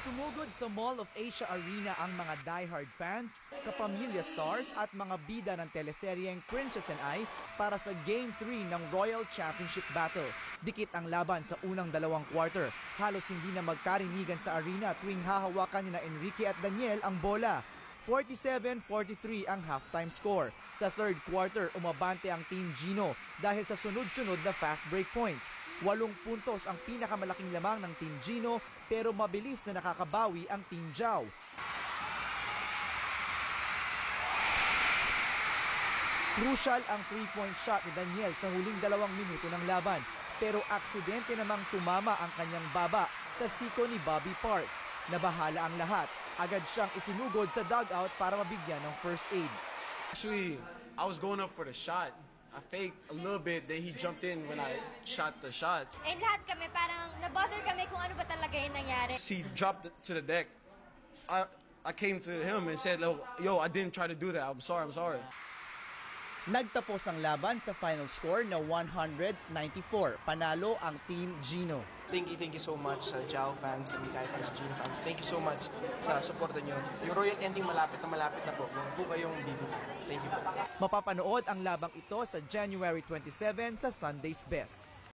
Sumugod sa Mall of Asia Arena ang mga diehard fans, kapamilya stars at mga bida ng teleseryeng Princess and I para sa Game 3 ng Royal Championship Battle. Dikit ang laban sa unang dalawang quarter. Halos hindi na magkarinigan sa arena tuwing hahawakan ni Enrique at Daniel ang bola. 47-43 ang halftime score. Sa third quarter, umabante ang Team Gino dahil sa sunod-sunod na fast break points. 8 puntos ang pinakamalaking lamang ng Team Gino pero mabilis na nakakabawi ang Team Jao. Crucial ang 3-point shot ni Daniel sa huling 2 minuto ng laban pero aksidente namang tumama ang kanyang baba sa siko ni Bobby Parks. Nabahala ang lahat. Agad siyang isinugod sa dugout para mabigyan ng first aid. Actually, I was going up for the shot. I faked a little bit, then he jumped in when I shot the shot. And lahat kami parang nabother kami kung ano ba talaga yung nangyari. He dropped it to the deck. I came to him and said, yo, I didn't try to do that. I'm sorry. Nagtapos ang laban sa final score na 194. Panalo ang Team Gino. Thank you so much sa Jao fans, sa Mikay fans, sa Gino fans. Thank you so much sa suporta nyo. Yung Royal Ending malapit na po. Huwag po kayong bibigyan. Thank you po. Mapapanood ang labang ito sa January 27 sa Sunday's Best.